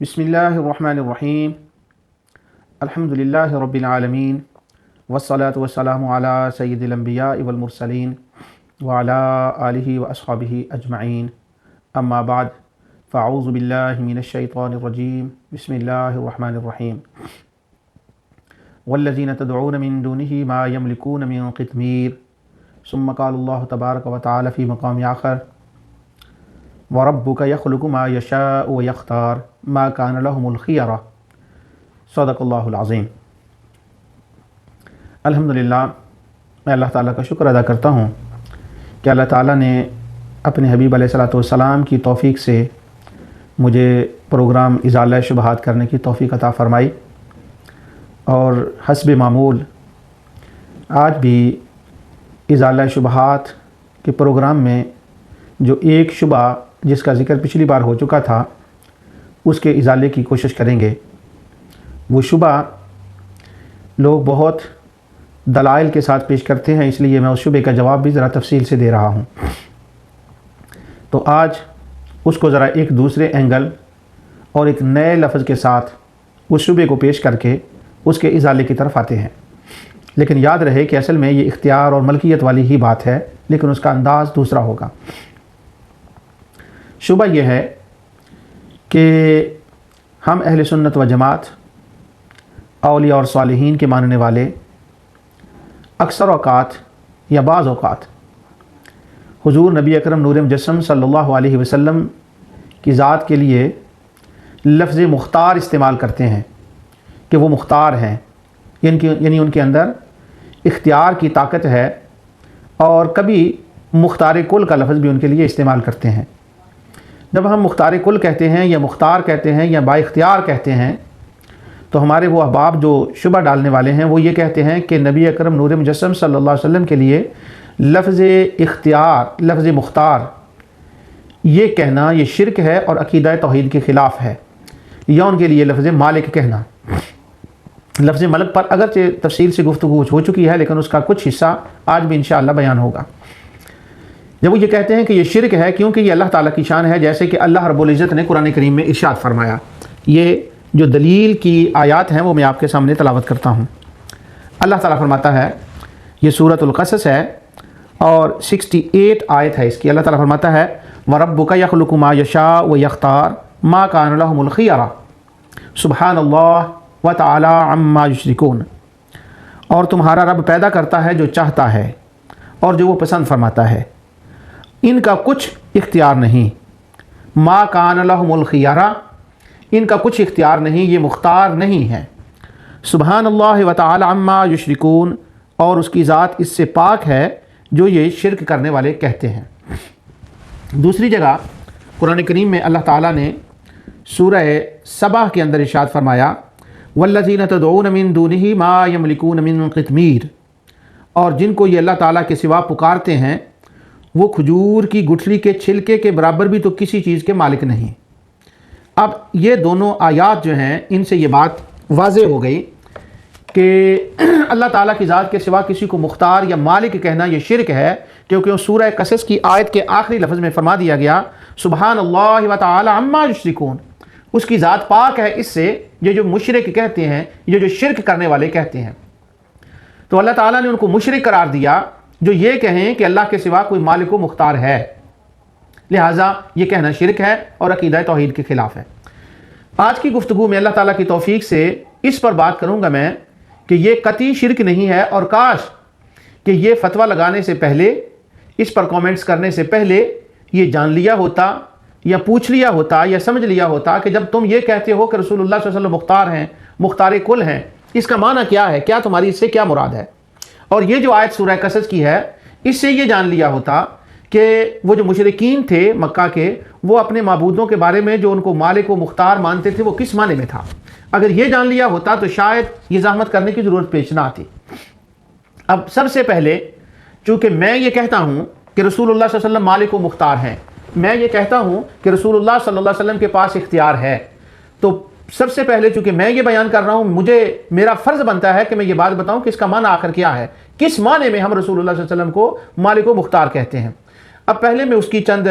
बिस्मिल्लाहिर्रहमानिर्रहीम अल्हम्दुलिल्लाहि रब्बिल आलमीन वस्सलातु वस्सलामु अला सय्यिदिल अंबिया'i वल मुरसलीन व अला आलिहि व अस्हाबिहि अजमईन अम्मा बाद फ़अऊज़ु बिल्लाहि मिनश शैतानिर रजीम बिस्मिल्लाहिर्रहमानिर्रहीम वल्लज़ीना तदऊन मिन दूनिहि मा यमलिकून मिन क़ित्मीर सुम्मा क़ालल्लाहु तबारक व तआला फ़ी मक़ाम आख़र व रब्बुका यख़्लुक़ु मा यशाअु व यख्तार मा कान लहुमुल ख़ियरा सदक़ल्लाहुल अज़ीम। अल्हम्दुलिल्लाह, मैं अल्लाह ताला का शुक्र अदा करता हूँ कि अल्लाह ताला ने अपने हबीब अलैहिस्सलातु वस्सलाम की तौफ़ीक़ से मुझे प्रोग्राम इज़ाला शुबहात करने की तौफ़ीक़ अता फ़रमाई और हस्ब मामूल आज भी इज़ाला शुबहात के प्रोग्राम में जो एक शुबा जिसका ज़िक्र पिछली बार हो चुका था उसके इज़ाले की कोशिश करेंगे। वो शुबा लोग बहुत दलाइल के साथ पेश करते हैं, इसलिए मैं उस शुबे का जवाब भी ज़रा तफसील से दे रहा हूँ। तो आज उसको ज़रा एक दूसरे एंगल और एक नए लफ्ज़ के साथ उस शुबे को पेश करके उसके इज़ाले की तरफ आते हैं। लेकिन याद रहे कि असल में ये इख्तियार और मलकियत वाली ही बात है, लेकिन उसका अंदाज़ दूसरा होगा। शुबा यह है कि हम अहले सुन्नत व जमात, औलिया और सालिहीन के मानने वाले अक्सर औक़ात या बाज़ औक़ात हुज़ूर नबी अकरम नूर मुजस्सम सल्लल्लाहु अलैहि वसल्लम की ज़ात के लिए लफ्ज़ मुख्तार इस्तेमाल करते हैं कि वो मुख्तार हैं, यानी उनके अंदर इख्तियार की ताकत है। और कभी मुख्तार कुल का लफ्ज़ भी उनके लिए इस्तेमाल करते हैं। जब हम मुख्तार कुल कहते हैं या मुख्तार कहते हैं या बाइख्तियार कहते हैं तो हमारे वो अहबाब जो शुबा डालने वाले हैं वो ये कहते हैं कि नबी अकरम नूर मुजस्सम सल्लल्लाहु अलैहि वसल्लम के लिए लफ्ज़ इख्तियार, लफ्ज़ मुख्तार ये कहना ये शिरक है और अक़ीदा तौहीद के ख़िलाफ़ है। या उनके लिए लफ्ज़ मालिक कहना, लफ्ज़ मलक पर अगरचे तफसील से गुफ्तगू हो चुकी है, लेकिन उसका कुछ हिस्सा आज भी इंशाअल्लाह बयान होगा। जब वो ये कहते हैं कि ये शिरक है क्योंकि ये अल्लाह ताला की शान है, जैसे कि अल्लाह रब्बुल इज़्ज़त ने कुरान करीम में इरशाद फरमाया। ये जो दलील की आयत हैं वो मैं आपके सामने तलावत करता हूँ। अल्लाह ताला फरमाता है, ये सूरतुल क़सस है और 68 आयत है इसकी। अल्लाह ताला फरमाता है व रब्बुका यख़्लुक़ु मा यशाअ व यख्तार मा कान लहुमुल ख़ियरा सुब्हानल्लाह व तआला अम्मा युश्रिकून। और तुम्हारा रब पैदा करता है जो चाहता है और जो वो पसंद फरमाता है, इनका कुछ इख्तियार नहीं। मा कान लहुमुल ख़ियरा, इनका कुछ इख्तियार नहीं, ये मुख्तार नहीं है। सुब्हानल्लाह व तआला अम्मा युश्रिकून, और उसकी ज़ात इससे पाक है जो ये शिरक करने वाले कहते हैं। दूसरी जगह कुरान करीम में अल्लाह ताला ने सूरह सबा के अंदर इरशाद फरमाया वल्लज़ीना तदऊन मिन दूनिही मा यमलिकून मिन क़ित्मीर, और जिनको ये अल्लाह ताला के सिवा पुकारते हैं वो खजूर की गुठली के छिलके के बराबर भी तो किसी चीज़ के मालिक नहीं। अब ये दोनों आयात जो हैं इनसे ये बात वाज़े हो गई कि अल्लाह ताला की ज़ात के सिवा किसी को मुख्तार या मालिक कहना ये शिरक है, क्योंकि उस सूरह क़सस की आयत के आखिरी लफ्ज़ में फरमा दिया गया सुब्हानल्लाह व तआला अम्मा युश्रिकून, उसकी ज़ात पाक है इससे ये जो मुशरिक कहते हैं, ये जो शिरक करने वाले कहते हैं। तो अल्लाह ताला ने उनको मुशरिक करार दिया जो ये कहें कि अल्लाह के सिवा कोई मालिक व मुख्तार है, लिहाजा ये कहना शिरक है और अक़ीदा तौहीद के ख़िलाफ़ है। आज की गुफ्तगू में अल्लाह ताला की तौफ़ीक़ से इस पर बात करूँगा मैं कि ये कतई शिरक नहीं है, और काश कि ये फतवा लगाने से पहले, इस पर कमेंट्स करने से पहले ये जान लिया होता या पूछ लिया होता या समझ लिया होता कि जब तुम ये कहते हो कि रसूलुल्लाह सल्लल्लाहु अलैहि वसल्लम मुख्तार हैं, मुख्तार कुल हैं, इसका माना क्या है, क्या तुम्हारी इससे क्या मुराद है। और ये जो आयत सूरह क़सस की है इससे ये जान लिया होता कि वो जो मुशरिकीन थे मक्का के, वो अपने माबूदों के बारे में जो उनको मालिक व मुख्तार मानते थे वो किस माने में था। अगर ये जान लिया होता तो शायद ये ज़हमत करने की ज़रूरत पेश ना आती। अब सबसे पहले चूँकि मैं ये कहता हूँ कि रसूलुल्लाह सल्लल्लाहु अलैहि वसल्लम मालिक व मुख्तार हैं, मैं ये कहता हूँ कि रसूलुल्लाह सल्लल्लाहु अलैहि वसल्लम के पास इख्तियार है, तो सबसे पहले चूँकि मैं ये बयान कर रहा हूँ, मुझे मेरा फ़र्ज़ बनता है कि मैं ये बात बताऊँ कि इसका माना आखिर क्या है, किस माने में हम रसूलुल्लाह सल्लल्लाहु अलैहि वसल्लम को मालिक व मुख्तार कहते हैं। अब पहले मैं उसकी चंद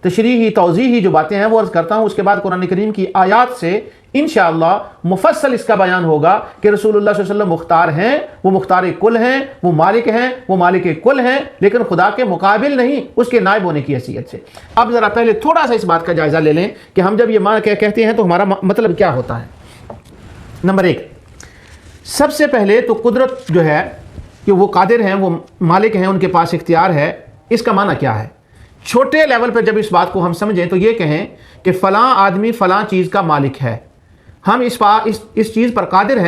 تشریحی توضیحی جو باتیں ہیں وہ عرض کرتا ہوں، اس کے بعد قرآن کریم کی آیات سے انشاءاللہ مفصل اس کا بیان ہوگا کہ رسول اللہ صلی اللہ علیہ وسلم مختار ہیں، وہ مختار کل ہیں، وہ مالک ہیں، وہ مالک کل ہیں، لیکن خدا کے مقابل نہیں، اس کے نائب ہونے کی حیثیت سے۔ اب ذرا پہلے تھوڑا سا اس بات کا جائزہ لے لیں کہ ہم جب یہ کہتے ہیں تو ہمارا مطلب کیا ہوتا ہے۔ نمبر 1، سب سے پہلے تو قدرت جو ہے کہ وہ قادر ہیں، وہ مالک ہیں، ان کے پاس اختیار ہے، اس کا معنی کیا ہے؟ چھوٹے لیول پہ جب اس بات کو ہم سمجھیں تو یہ کہیں کہ فلاں آدمی فلاں چیز کا مالک ہے، ہم اس چیز پر قادر ہیں